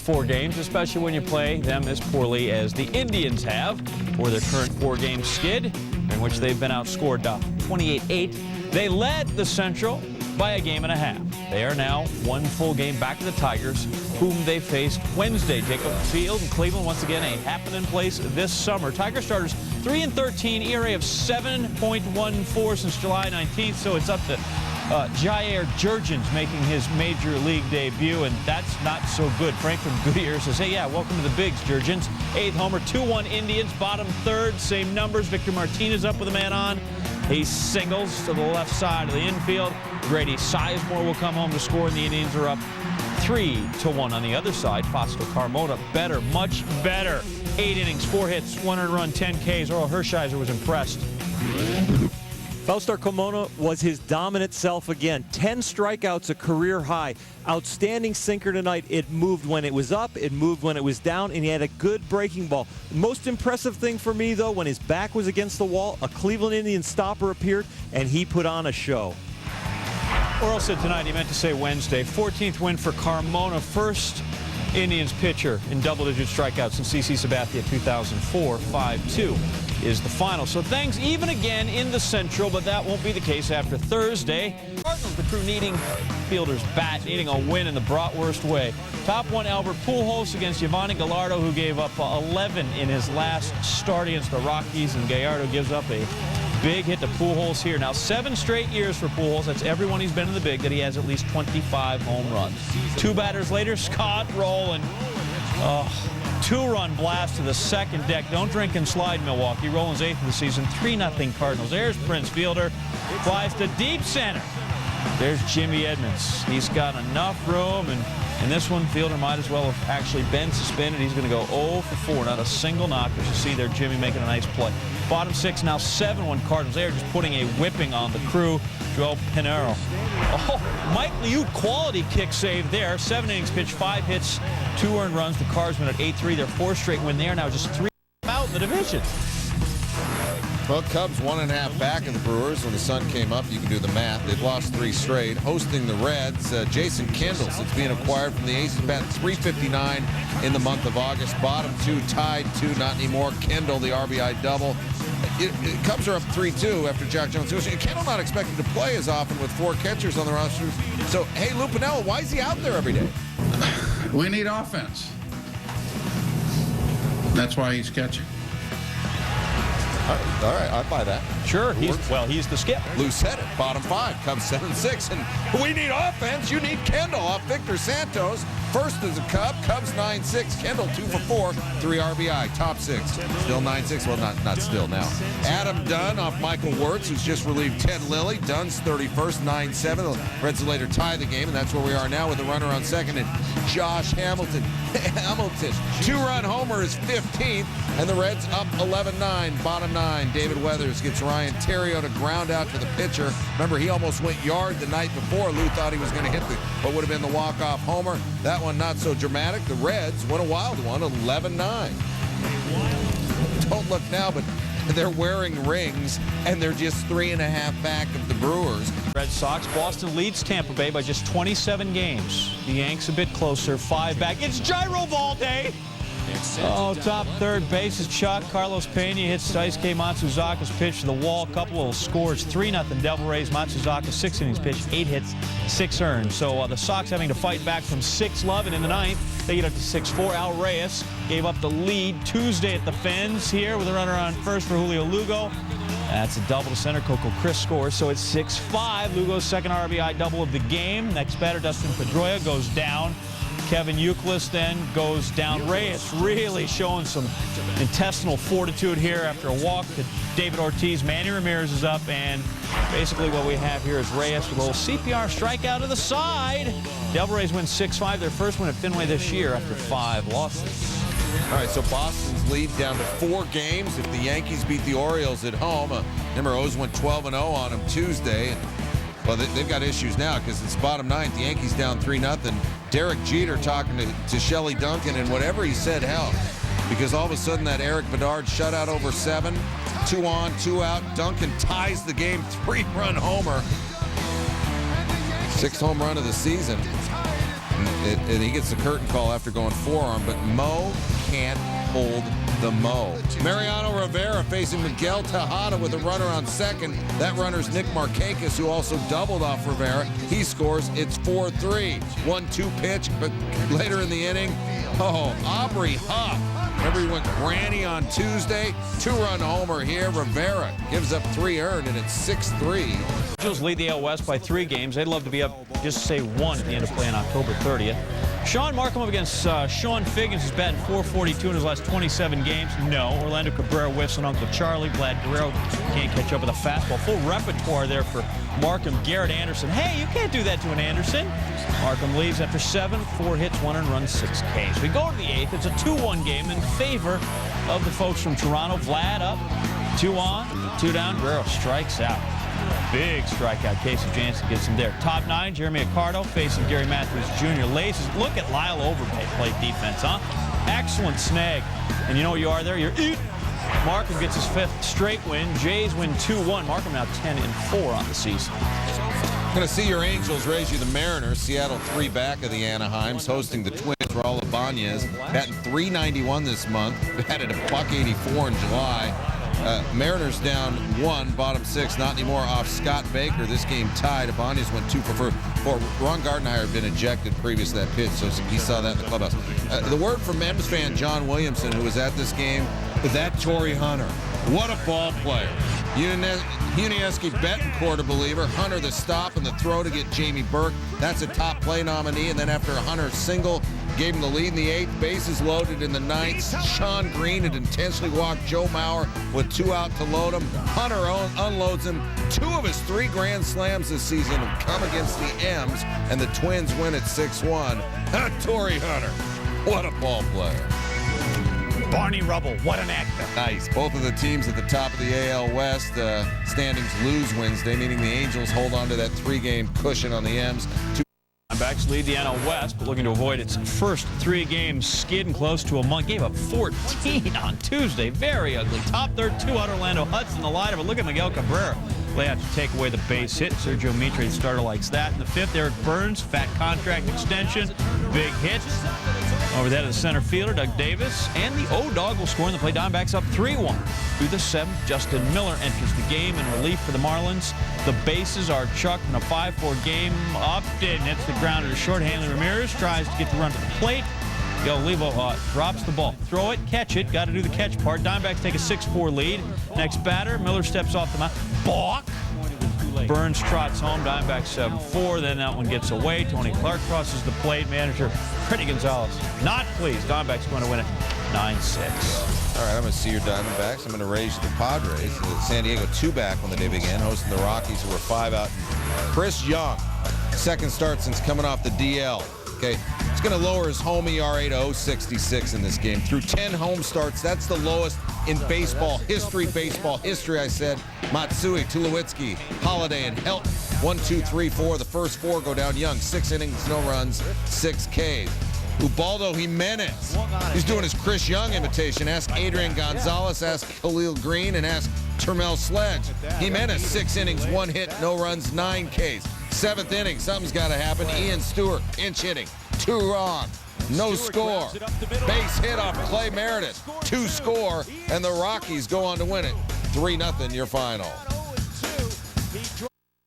4 games, especially when you play them as poorly as the Indians have, or their current 4-game skid, in which they've been outscored 28-8. They led the Central by a game and a half. They are now 1 full game back to the Tigers, whom they faced Wednesday. Jacob Field in Cleveland, once again, a happening place this summer. Tiger starters 3-13, ERA of 7.14 since July 19th, so it's up to Jair Jurgens making his major league debut, and that's not so good. Frank from Goodyear says, hey, yeah, welcome to the bigs, Jurgens. 8th homer, 2-1 Indians, bottom 3rd, same numbers. Victor Martinez up with a man on. He singles to the left side of the infield. Grady Sizemore will come home to score, and the Indians are up 3-1 on the other side. Fausto Carmona better, much better. 8 innings, 4 hits, 1 earned run, 10 Ks. Earl Hershiser was impressed. Fausto Carmona was his dominant self again. 10 strikeouts, a career high. Outstanding sinker tonight. It moved when it was up, it moved when it was down, and he had a good breaking ball. The most impressive thing for me, though, when his back was against the wall, a Cleveland Indians stopper appeared, and he put on a show. Earl said tonight, he meant to say Wednesday. 14th win for Carmona, first Indians pitcher in double-digit strikeouts since CC Sabathia 2004. 5-2 is the final. So things even again in the Central, but that won't be the case after Thursday. Cardinals, the crew needing Fielder's bat, needing a win in the bratwurst way. Top 1 Albert Pujols against Giovanni Gallardo, who gave up 11 in his last start against the Rockies, and Gallardo gives up a big hit to Pujols here. Now 7 straight years for Pujols. That's everyone he's been in the big that he has at least 25 home runs. 2 batters later, Scott Rowland. 2-run blast to the second deck. Don't drink and slide, Milwaukee. Rowland's 8th of the season. 3-0 Cardinals. There's Prince Fielder. Flies to deep center. There's Jimmy Edmonds. He's got enough room, and in this one, Fielder might as well have actually been suspended. He's going to go 0 for 4, not a single knock. As you see there, Jimmy making a nice play. Bottom 6 now 7-1 Cardinals. They are just putting a whipping on the crew. Joel Pinheiro. Oh, Mike Liu quality kick save there. 7 innings pitched, 5 hits, 2 earned runs. The Cards win at 8-3. Their 4th straight win. They are now just 3 out in the division. Well, Cubs 1.5 back in the Brewers. When the sun came up, you can do the math. They've lost 3 straight. Hosting the Reds, Jason Kendall, since being acquired from the Aces, batting .359 in the month of August. Bottom 2 tied 2, not anymore. Kendall, the RBI double. Cubs are up 3-2 after Jack Jones. Kendall not expected to play as often with 4 catchers on the roster. So, hey, Lou Piniella, why is he out there every day? We need offense. That's why he's catching. All right, I buy that. Sure, he's the skip. Lou said it. Bottom 5, Cubs 7-6, and we need offense. You need Kendall off Victor Santos. First is a Cub. Cubs 9-6. Kendall 2 for 4, 3 RBI. Top 6. Still 9-6. Well, not still now. Adam Dunn off Michael Wirtz, who's just relieved Ted Lilly. Dunn's 31st, 9-7. The Reds later tie the game, and that's where we are now with a runner on second. And Josh Hamilton. 2-run homer is 15th, and the Reds up 11-9. Bottom 9. David Weathers gets Ryan Theriot to ground out to the pitcher. Remember, he almost went yard the night before. Lou thought he was going to hit what would have been the walk-off homer. That one not so dramatic. The Reds won a wild one, 11-9. Don't look now, but they're wearing rings, and they're just 3.5 back of the Brewers. Red Sox. Boston leads Tampa Bay by just 27 games. The Yanks a bit closer, 5 back. It's Gyro Valde. Oh, top 3rd base is Chuck. Carlos Pena hits Daisuke Matsuzaka's pitch to the wall. Couple little scores. 3-0 Devil Rays. Matsuzaka 6 innings pitched, 8 hits, 6 earned. So the Sox having to fight back from 6-11 in the 9th. They get up to 6-4. Al Reyes gave up the lead Tuesday at the Fens here with a runner on first for Julio Lugo. That's a double to center. Coco Chris scores, so it's 6-5. Lugo's 2nd RBI double of the game. Next batter, Dustin Pedroia, goes down. Kevin Youkilis then goes down. Reyes really showing some intestinal fortitude here after a walk to David Ortiz. Manny Ramirez is up, and basically what we have here is Reyes with a little CPR strikeout to the side. Devil Rays win 6-5, their first win at Fenway this year after 5 losses. All right, so Boston's lead down to 4 games if the Yankees beat the Orioles at home. Remember, O's went 12-0 on them Tuesday. Well, they've got issues now because it's bottom 9th. The Yankees down 3-0. Derek Jeter talking to Shelley Duncan, and whatever he said helped. Because all of a sudden that Eric Bedard shutout over 7. 2 on, 2 out. Duncan ties the game. 3-run homer. 6th home run of the season. And he gets the curtain call after going forearm, but Mo can't hold the Mo. Mariano Rivera facing Miguel Tejada with a runner on second. That runner's Nick Markakis, who also doubled off Rivera. He scores. It's 4-3. 1-2 pitch, but later in the inning, Aubrey Huff. Remember, he went granny on Tuesday. 2-run homer here. Rivera gives up 3 earned, and it's 6-3. Angels lead the AL West by 3 games. They'd love to be up, just say 1 at the end of play on October 30th. Sean Markham up against Sean Figgins, who's batting .442 in his last 27 games. No. Orlando Cabrera whiffs on Uncle Charlie. Vlad Guerrero can't catch up with a fastball. Full repertoire there for Markham. Garrett Anderson. Hey, you can't do that to an Anderson. Markham leaves after 7, 4 hits, 1 earned run, 6 Ks. We go to the 8th. It's a 2-1 game in favor of the folks from Toronto. Vlad up, 2 on, 2 down. Guerrero strikes out. Big strikeout. Casey Jansen gets him there. Top 9, Jeremy Accardo facing Gary Matthews Jr. Laces. Look at Lyle Overpay play defense, huh? Excellent snag. And you know what you are there? You're Markham gets his 5th straight win. Jays win 2-1. Markham now 10-4 on the season. Going to see your Angels raise you the Mariners. Seattle 3 back of the Anaheims, hosting the Twins. Raul Ibanez batting .391 this month. Batted a .184 in July. Mariners down 1, bottom 6. Not anymore off Scott Baker. This game tied. Ibanez went 2 for 4. Ron Gardenhire had been ejected previous to that pitch, so he saw that in the clubhouse. The word from M's fan John Williamson, who was at this game, that Torrey Hunter. What a ball player. Unieski Betancourt, a believer. Hunter the stop and the throw to get Jamie Burke. That's a top play nominee. And then after a Hunter single, gave him the lead in the 8th. Bases loaded in the 9th. Sean Green had intentionally walked Joe Mauer with 2 out to load him. Hunter unloads him. 2 of his 3 grand slams this season have come against the M's, and the Twins win at 6-1. Torrey Hunter. What a ball player. Barney Rubble, what an actor. Nice. Both of the teams at the top of the AL West standings lose Wednesday, meaning the Angels hold on to that 3-game cushion on the M's. Diamondbacks lead the NL West, but looking to avoid its first 3 games skidding close to a month. Gave up 14 on Tuesday. Very ugly. Top third, 2 out Orlando Hudson, the line of it. Look at Miguel Cabrera. Layout to take away the base hit. Sergio Mitre, the starter, likes that. In the 5th, Eric Burns, fat contract extension. Big hit. Over the head of the center fielder, Doug Davis. And the O-Dog will score in the play. Diamondbacks up 3-1. Through the 7th, Justin Miller enters the game in relief for the Marlins. The bases are chucked in a 5-4 game. Upton hits the ground to short. Hanley Ramirez tries to get the run to the plate. Olivo drops the ball. Throw it, catch it. Got to do the catch part. Diamondbacks take a 6-4 lead. Next batter, Miller steps off the mound. Balk. Burns trots home. Diamondbacks 7-4. Then that one gets away. Tony Clark crosses the plate. Manager Freddie Gonzalez not pleased. Diamondbacks going to win it 9-6. All right, I'm going to see your Diamondbacks. I'm going to raise the Padres. San Diego 2 back when the day began, hosting the Rockies, who were 5 out. Chris Young, 2nd start since coming off the DL. Okay, he's going to lower his home ERA to .066 in this game. Through 10 home starts, that's the lowest in baseball history. I said Matsui, Tulowitzki, Holiday, and Helton. 1, 2, 3, 4. The first 4 go down Young. 6 innings, no runs, 6 Ks. Ubaldo Jimenez. He's doing his Chris Young imitation. Ask Adrian Gonzalez, ask Khalil Green, and ask Termel Sledge. Jimenez, 6 innings, 1 hit, no runs, 9 Ks. 7th inning, something's got to happen. Ian Stewart, pinch hitting, 2 wrong, no score. Base hit off Clay Meredith, 2 score, and the Rockies go on to win it. 3-0 your final.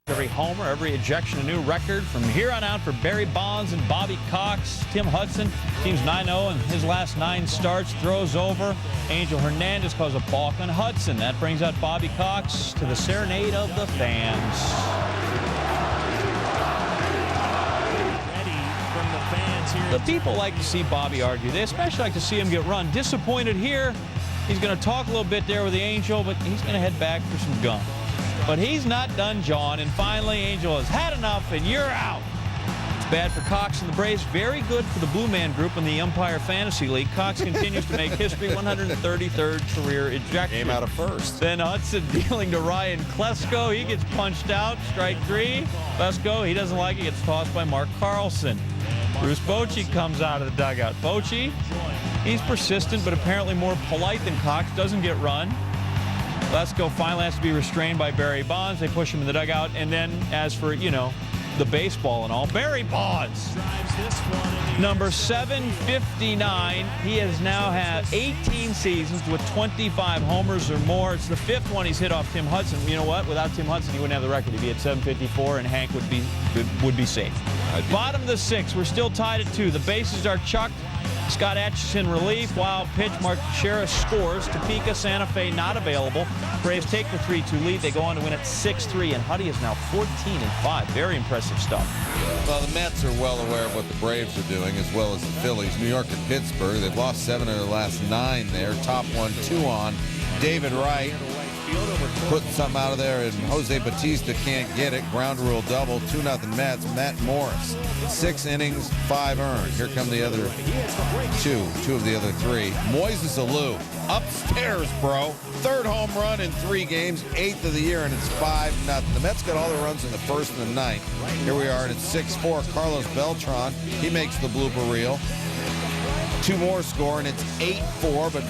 Every homer, every ejection, a new record from here on out for Barry Bonds and Bobby Cox. Tim Hudson, team's 9-0 in his last 9 starts, throws over. Angel Hernandez calls a balk on Hudson. That brings out Bobby Cox to the serenade of the fans. The people like to see Bobby argue. They especially like to see him get run. Disappointed here. He's going to talk a little bit there with the Angel, but he's going to head back for some gum. But he's not done, John. And finally, Angel has had enough, and you're out. It's bad for Cox and the Braves. Very good for the Blue Man Group in the Umpire Fantasy League. Cox continues to make history. 133rd career ejection. Game out of first. Then Hudson dealing to Ryan Klesko. He gets punched out. Strike 3. Klesko, he doesn't like it. Gets tossed by Mark Carlson. Bruce Bochy comes out of the dugout. Bochy, he's persistent, but apparently more polite than Cox. Doesn't get run. Lesko finally has to be restrained by Barry Bonds. They push him in the dugout. And then, as for, the baseball and all, Barry Bonds drives this one. Number 759. He has now had 18 seasons with 25 homers or more. It's the 5th one he's hit off Tim Hudson. You know what? Without Tim Hudson, he wouldn't have the record. He'd be at 754, and Hank would be safe. Bottom of the 6th. We're still tied at 2. The bases are chucked. Scott Atchison relief. Wild pitch. Mark Teixeira scores. Topeka, Santa Fe not available. Braves take the 3-2 lead. They go on to win at 6-3, and Huddy is now 14-5. Very impressive stuff. Well, the Mets are well aware of what the Braves are doing, as well as the Phillies. New York and Pittsburgh. They've lost 7 of their last 9 there. Top 1, 2 on. David Wright putting something out of there, and Jose Bautista can't get it. Ground rule double. 2-0 Mets. Matt Morris. 6 innings, 5 earned. Here come the other 2 of the other 3. Moises Alou, upstairs, bro. 3rd home run in 3 games, 8th of the year, and it's 5-0. The Mets got all their runs in the 1st and the 9th. Here we are, and it's 6-4. Carlos Beltran, he makes the blooper reel. 2 more score, and it's 8-4, but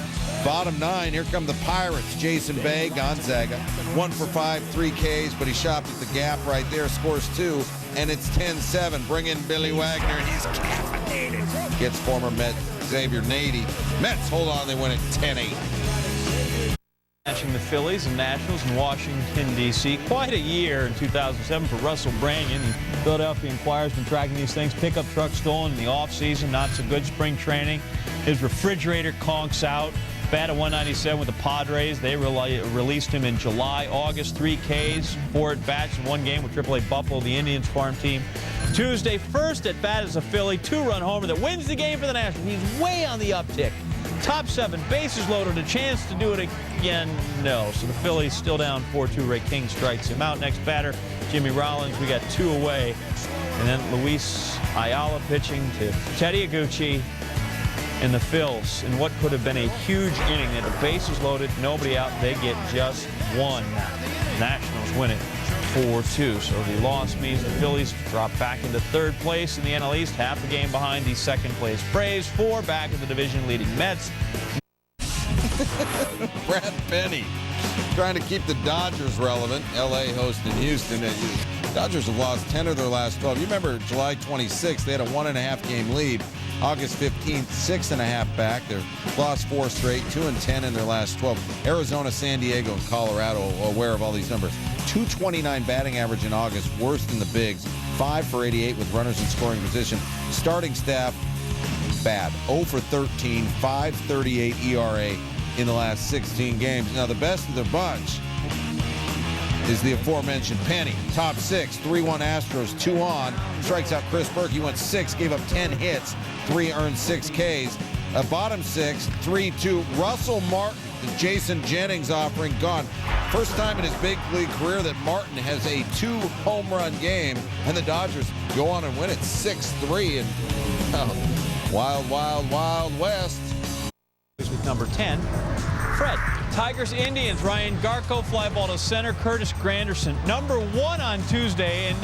bottom 9, here come the Pirates. Jason Bay, Gonzaga, 1 for 5, 3 Ks, but he shopped at the gap right there, scores 2, and it's 10-7. Bring in Billy Wagner, and he's caffeinated. Gets former Met Xavier Nady. Mets, hold on, they win at 10-8. Matching the Phillies and Nationals in Washington, D.C. Quite a year in 2007 for Russell Branyan. The Philadelphia Inquirer's been tracking these things. Pickup truck stolen in the offseason. Not so good spring training. His refrigerator conks out. Batted 197 with the Padres. They released him in July. August, 3 Ks, 4 at-bats in 1 game with AAA Buffalo, the Indians farm team. Tuesday, first at-bat as a Philly, 2-run homer that wins the game for the Nationals. He's way on the uptick. Top 7, bases loaded, a chance to do it again. No. So the Phillies still down 4-2. Ray King strikes him out. Next batter, Jimmy Rollins. We got 2 away. And then Luis Ayala pitching to Teddy Iguchi and the Phils in what could have been a huge inning. They had the bases loaded, nobody out. They get just 1. Nationals win it 4-2. So the loss means the Phillies drop back into 3rd place in the NL East, half a game behind the 2nd place Braves, 4 back in the division leading Mets. Brad Penny trying to keep the Dodgers relevant. L.A. hosting Houston. Dodgers have lost 10 of their last 12. You remember July 26th, they had a 1.5 game lead. August 15th, 6.5 back. They've lost 4 straight, 2-10 in their last 12. Arizona, San Diego, and Colorado aware of all these numbers. 229 batting average in August, worst in the bigs. 5 for 88 with runners in scoring position. Starting staff, bad. 0 for 13, 5.38 ERA in the last 16 games. Now, the best of the bunch is the aforementioned Penny. Top 6, 3-1 Astros, 2 on. Strikes out Chris Burke. He went 6, gave up 10 hits, 3 earned 6 Ks. Bottom 6, 3-2. Russell Martin, the Jason Jennings offering, gone. First time in his big league career that Martin has a 2-home run game, and the Dodgers go on and win it 6-3. And wild, wild, wild west. With number 10, Fred. Tigers, Indians, Ryan Garco, fly ball to center. Curtis Granderson, number 1 on Tuesday, and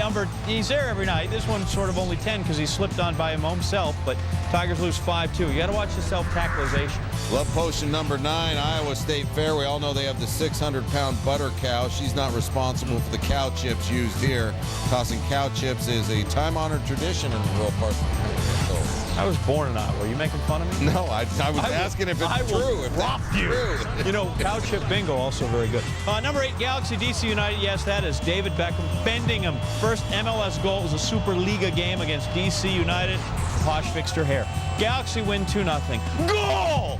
he's there every night. This one's sort of only 10 because he slipped on by himself, but Tigers lose 5-2. You got to watch the self-tacklization. Love Potion number 9, Iowa State Fair. We all know they have the 600-pound butter cow. She's not responsible for the cow chips used here. Tossing cow chips is a time-honored tradition in rural parts of the country. I was born in Iowa. Are you making fun of me? No, I was asking if it's true. If that's true. You know, cow chip bingo, also very good. Number 8, Galaxy, DC United. Yes, that is David Beckham bending him. First MLS goal was a Superliga game against DC United. Posh fixed her hair. Galaxy win 2-0. Goal!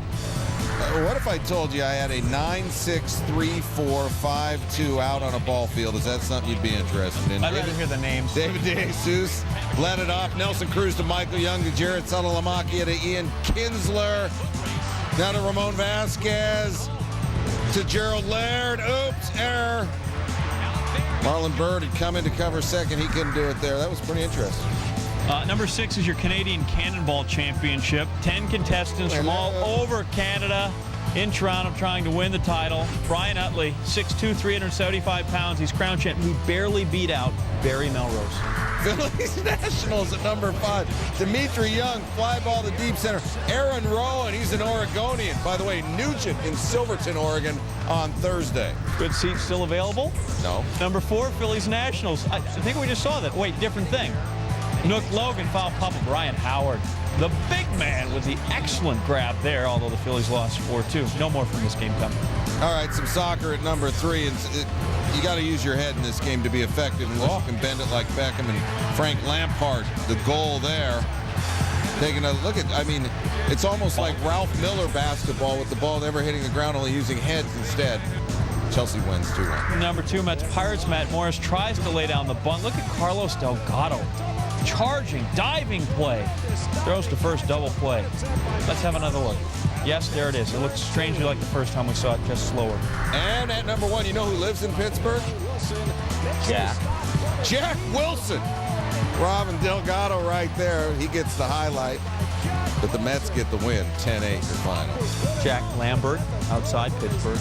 What if I told you I had a 9-6-3-4-5-2 out on a ball field? Is that something you'd be interested in? I'd rather hear the names. David DeJesus led it off. Nelson Cruz to Michael Young to Jared Salamakia to Ian Kinsler. Now to Ramon Vasquez to Gerald Laird. Oops, error. Marlon Byrd had come in to cover second. He couldn't do it there. That was pretty interesting. Number 6 is your Canadian Cannonball Championship. 10 contestants from all over Canada in Toronto trying to win the title. Brian Utley, 6'2", 375 pounds. He's crown champ. He barely beat out Barry Melrose. Phillies Nationals at number 5. Dimitri Young, fly ball to deep center. Aaron Rowan, he's an Oregonian. By the way, Nugent in Silverton, Oregon on Thursday. Good seats still available? No. Number 4, Phillies Nationals. I think we just saw that. Wait, different thing. Nook Logan foul Papa Brian Howard. The big man with the excellent grab there, although the Phillies lost 4-2. No more from this game coming. All right, some soccer at number 3. And you got to use your head in this game to be effective unless you can bend it like Beckham and Frank Lampard. The goal there. Taking a look at, I mean, it's almost like Ralph Miller basketball with the ball never hitting the ground, only using heads instead. Chelsea wins 2-1. Number 2, Mets Pirates. Matt Morris tries to lay down the bunt. Look at Carlos Delgado. Charging, diving play. Throws to first, double play. Let's have another look. Yes, there it is. It looks strangely like the first time we saw it, just slower. And at number 1, you know who lives in Pittsburgh? Jack Wilson. Robin Delgado right there. He gets the highlight. But the Mets get the win. 10-8 your final. Jack Lambert outside Pittsburgh.